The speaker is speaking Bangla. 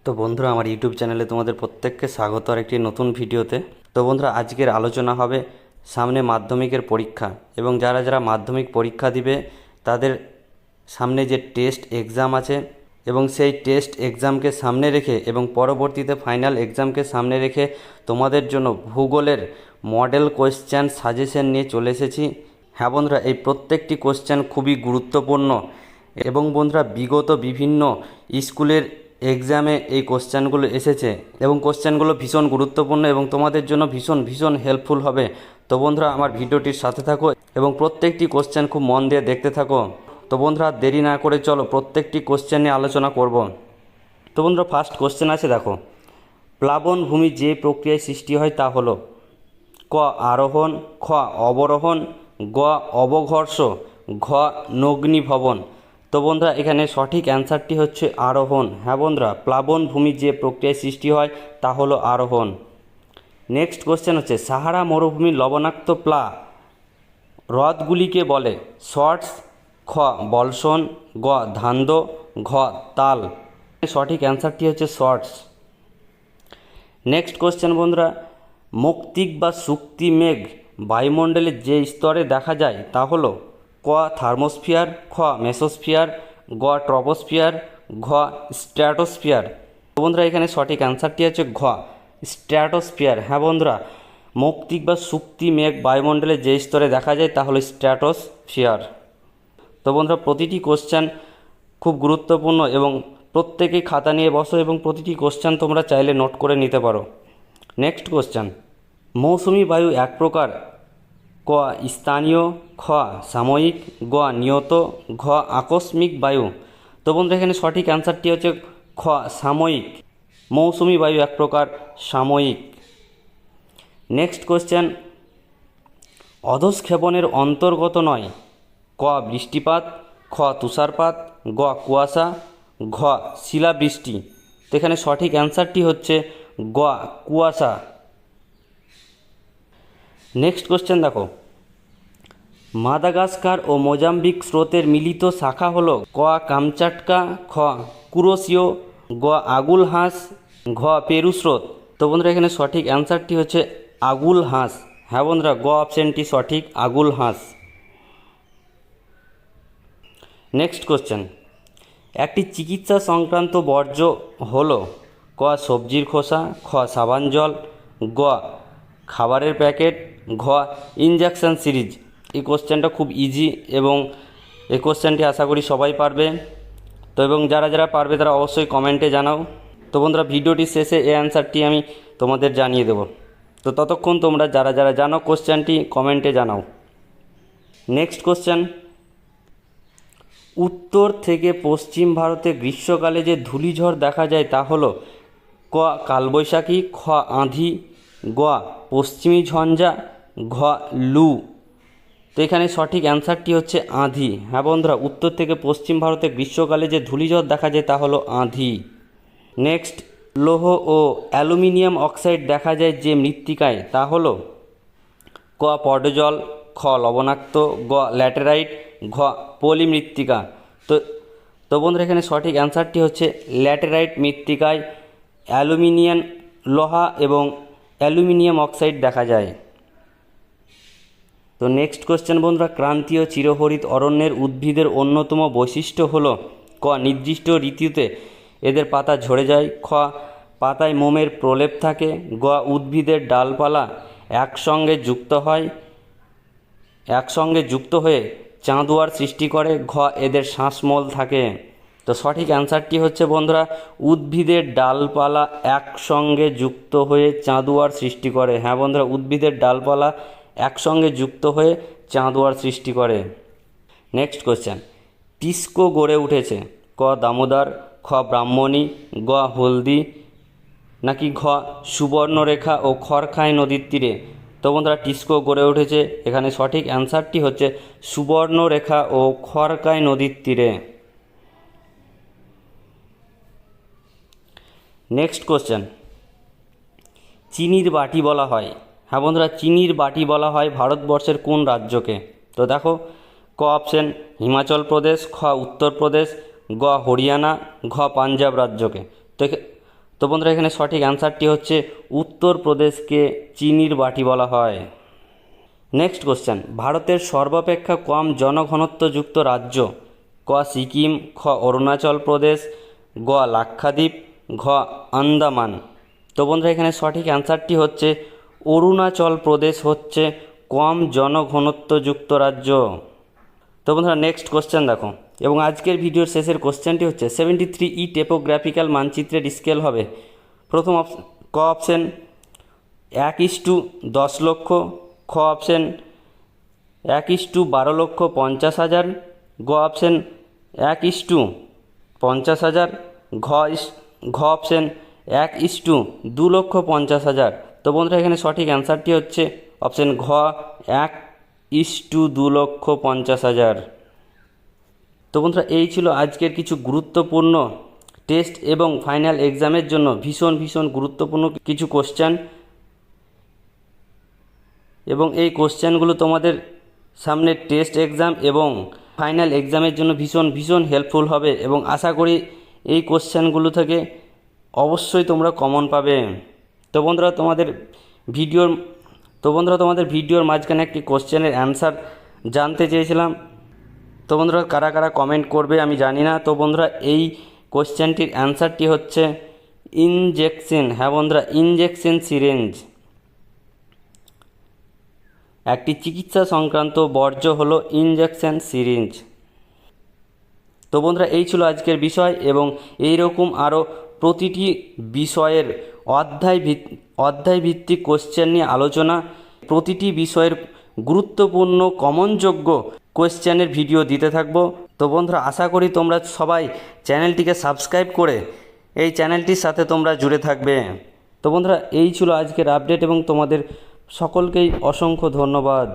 তো বন্ধুরা, আমার ইউটিউব চ্যানেলে তোমাদের প্রত্যেককে স্বাগত আর একটি নতুন ভিডিওতে। তো বন্ধুরা, আজকের আলোচনা হবে সামনে মাধ্যমিকের পরীক্ষা এবং যারা যারা মাধ্যমিক পরীক্ষা দিবে তাদের সামনে যে টেস্ট এক্সাম আছে এবং সেই টেস্ট এক্সামকে সামনে রেখে এবং পরবর্তীতে ফাইনাল এক্সামকে সামনে রেখে তোমাদের জন্য ভূগোলের মডেল কোয়েশ্চেন সাজেশন নিয়ে চলে এসেছি। হ্যাঁ বন্ধুরা, এই প্রত্যেকটি কোয়েশ্চেন খুবই গুরুত্বপূর্ণ এবং বন্ধুরা বিগত বিভিন্ন স্কুলের এক্সামে এই কোশ্চেনগুলো এসেছে এবং কোশ্চেনগুলো ভীষণ গুরুত্বপূর্ণ এবং তোমাদের জন্য ভীষণ ভীষণ হেল্পফুল হবে। তো বন্ধুরা, আমার ভিডিওটির সাথে থাকো এবং প্রত্যেকটি কোশ্চেন খুব মন দিয়ে দেখতে থাকো। তো বন্ধুরা, দেরি না করে চলো প্রত্যেকটি কোশ্চেন নিয়ে আলোচনা করব। তো বন্ধুরা, ফার্স্ট কোশ্চেন আছে, দেখো, প্লাবনভূমি যে প্রক্রিয়ায় সৃষ্টি হয় তা হলো ক আরোহণ, খ অবরোহণ, গ অবঘর্ষ, ঘ নগ্নীভবন। তো বন্ধুরা, এখানে সঠিক অ্যান্সারটি হচ্ছে আরোহণ। হ্যাঁ বন্ধুরা, প্লাবনভূমি যে প্রক্রিয়ায় সৃষ্টি হয় তা হলো আরোহণ। নেক্সট কোশ্চেন হচ্ছে সাহারা মরুভূমির লবণাক্ত প্লা হ্রদগুলিকে বলে শর্টস, খ বলসন, গ ধান্দ, ঘ তাল। সঠিক অ্যান্সারটি হচ্ছে শর্টস। নেক্সট কোশ্চেন বন্ধুরা, মৌক্তিক বা শুক্তি মেঘ বায়ুমণ্ডলের যে স্তরে দেখা যায় তা হলো ক থার্মোস্ফিয়ার, খ মেসোস্ফিয়ার, গ ট্রপোস্ফিয়ার, ঘ স্ট্র্যাটোস্ফিয়ার। বন্ধুরা, এখানে সঠিক অ্যান্সারটি হচ্ছে ঘ স্ট্র্যাটোস্ফিয়ার। হ্যাঁ বন্ধুরা, মৌক্তিক বা শুক্তি মেঘ বায়ুমণ্ডলের যে স্তরে দেখা যায় তা হলো স্ট্র্যাটোস্ফিয়ার। তো বন্ধুরা, প্রতিটি কোশ্চেন খুব গুরুত্বপূর্ণ এবং প্রত্যেকেই খাতা নিয়ে বসো এবং প্রতিটি কোশ্চেন তোমরা চাইলে নোট করে নিতে পারো। নেক্সট কোশ্চেন, মৌসুমি বায়ু এক প্রকার ক স্থানীয়, খ সাময়িক, গ নিয়ত, ঘ আকস্মিক বায়ু। তো বন্ধুরা, এখানে সঠিক অ্যান্সারটি হচ্ছে খ সাময়িক। মৌসুমি বায়ু এক প্রকার সাময়িক। নেক্সট কোশ্চেন, অধঃক্ষেপণের অন্তর্গত নয় ক বৃষ্টিপাত, খ তুষারপাত, গ কুয়াশা, ঘ শিলাবৃষ্টি। তো এখানে সঠিক অ্যান্সারটি হচ্ছে গ কুয়াশা। নেক্সট কোশ্চেন দেখো, মাদাগাস্কার ও মোজাম্বিক স্রোতের মিলিত শাখা হলো ক কামচাটকা, খ কুরোশীয়, গ আগুল হাঁস, ঘ পেরু স্রোত। তো বন্ধুরা, এখানে সঠিক অ্যান্সারটি হচ্ছে আগুল হাঁস। হ্যাঁ বন্ধুরা, গ অপশানটি সঠিক, আগুল হাঁস। নেক্সট কোশ্চেন, একটি চিকিৎসা সংক্রান্ত বর্জ্য হলো ক সবজির খোসা, খ সাবান জল, গ খাবারের প্যাকেট, ঘ ইনজেকশন সিরিজ। এই কোশ্চেনটা খুব ইজি এবং এই কোশ্চেনটি আশা করি সবাই পারবে। তো এবং যারা যারা পারবে তারা অবশ্যই কমেন্টে জানাও। তো বন্ধুরা, ভিডিওটির শেষে এই অ্যান্সারটি আমি তোমাদের জানিয়ে দেব। তো ততক্ষণ তোমরা যারা যারা জানো কোশ্চেনটি কমেন্টে জানাও। নেক্সট কোশ্চেন, উত্তর থেকে পশ্চিম ভারতে গ্রীষ্মকালে যে ধূলিঝড় দেখা যায় তা হলো ক কালবৈশাখী, খ আঁধি, গ পশ্চিমী ঝঞ্ঝা, ঘ লু। তো এখানে সঠিক অ্যান্সারটি হচ্ছে আঁধি। হ্যাঁ বন্ধুরা, উত্তর থেকে পশ্চিম ভারতে গ্রীষ্মকালে যে ধূলিঝড় দেখা যায় তা হলো আঁধি। নেক্সট, লৌহ ও অ্যালুমিনিয়াম অক্সাইড দেখা যায় যে মৃত্তিকায় তা হলো ক পর্ডজল, খ লবণাক্ত, গ ল্যাটেরাইট, ঘ পলি মৃত্তিকা। তো তো বন্ধুরা, এখানে সঠিক অ্যান্সারটি হচ্ছে ল্যাটেরাইট মৃত্তিকায় অ্যালুমিনিয়াম লোহা এবং অ্যালুমিনিয়াম অক্সাইড দেখা যায়। তো নেক্সট কোশ্চেন বন্ধুরা, ক্রান্তীয় চিরহরিত অরণ্যের উদ্ভিদের অন্যতম বৈশিষ্ট্য হলো ক নির্দিষ্ট ঋতুতে এদের পাতা ঝরে যায়, খ পাতায় মোমের প্রলেপ থাকে, গ উদ্ভিদের ডালপালা একসঙ্গে যুক্ত হয়ে চাঁদোয়ার সৃষ্টি করে, ঘ এদের শ্বাসমূল থাকে। তো সঠিক অ্যান্সারটি হচ্ছে বন্ধুরা উদ্ভিদের ডালপালা একসঙ্গে যুক্ত হয়ে চাঁদোয়ার সৃষ্টি করে। হ্যাঁ বন্ধুরা, উদ্ভিদের ডালপালা একসঙ্গে যুক্ত হয়ে চাঁদোয়ার সৃষ্টি করে। নেক্সট কোশ্চেন, টিস্কো গড়ে উঠেছে ক দামোদর, খ ব্রাহ্মণী, গ হলদি, নাকি ঘ সুবর্ণরেখা ও খড়খাই নদীর তীরে। তো বন্ধুরা, টিস্কো গড়ে উঠেছে, এখানে সঠিক অ্যান্সারটি হচ্ছে সুবর্ণরেখা ও খড়খাই নদীর তীরে। নেক্সট কোশ্চেন, চিনির বাটি বলা হয়, হ্যাঁ বন্ধুরা, চিনির বাটি বলা হয় ভারতবর্ষের কোন রাজ্যকে? তো দেখো, ক অপশন হিমাচল প্রদেশ, খ উত্তরপ্রদেশ, গ হরিয়ানা, ঘ পাঞ্জাব রাজ্যকে। তো বন্ধুরা এখানে সঠিক অ্যান্সারটি হচ্ছে উত্তরপ্রদেশকে চিনির বাটি বলা হয়। নেক্সট কোশ্চেন, ভারতের সর্বাপেক্ষা কম জনঘনত্বযুক্ত রাজ্য? ক সিকিম, খ অরুণাচল প্রদেশ, গ লাক্ষাদ্বীপ, ঘ আন্দামান। তো বন্ধুরা এখানে সঠিক অ্যান্সারটি হচ্ছে অরুণাচল প্রদেশ হচ্ছে কম জনঘনত্বযুক্ত রাজ্য। তো বন্ধুরা নেক্সট কোশ্চেন দেখো, এবং আজকের ভিডিওর শেষের কোশ্চেনটি হচ্ছে 73E টেপোগ্রাফিক্যাল মানচিত্রের স্কেল হবে। প্রথম ক অপশন 1:10 লক্ষ, খ অপশন 1:12,50,000, গ অপশন 1:50,000, ঘ অপশন 1:2,50,000। তো বন্ধুরা এখানে সঠিক অ্যান্সারটি হচ্ছে অপশন ঘ 1:2,50,000। তো বন্ধুরা এই ছিল আজকের কিছু গুরুত্বপূর্ণ টেস্ট এবং ফাইনাল এক্সামের জন্য ভীষণ গুরুত্বপূর্ণ কিছু কোশ্চেন, এবং এই কোশ্চেনগুলো তোমাদের সামনে টেস্ট এক্সাম এবং ফাইনাল এক্সামের জন্য ভীষণ হেল্পফুল হবে, এবং আশা করি এই কোশ্চেনগুলো থেকে অবশ্যই তোমরা কমন পাবে। তো বন্ধুরা তোমাদের ভিডিওর মাঝখানে একটি কোশ্চেনের অ্যান্সার জানতে চেয়েছিলাম। তো বন্ধুরা কারা কারা কমেন্ট করবে আমি জানি না। তো বন্ধুরা এই কোশ্চেনটির অ্যান্সারটি হচ্ছে ইনজেকশন। হ্যাঁ বন্ধুরা, ইনজেকশন সিরিঞ্জ। একটি চিকিৎসা সংক্রান্ত বর্জ্য হলো ইনজেকশন সিরিঞ্জ। তো বন্ধুরা এই ছিল আজকের বিষয়, এবং এই রকম আরও প্রতিটি বিষয়ের অধ্যায় ভিত্তিক কোশ্চেন নিয়ে আলোচনা, প্রতিটি বিষয়ের গুরুত্বপূর্ণ কমনযোগ্য কোশ্চেনের ভিডিও দিতে থাকবো। তো বন্ধুরা আশা করি তোমরা সবাই চ্যানেলটিকে সাবস্ক্রাইব করে এই চ্যানেলটির সাথে তোমরা জুড়ে থাকবে। তো বন্ধুরা এই ছিল আজকের আপডেট, এবং তোমাদের সকলকেই অসংখ্য ধন্যবাদ।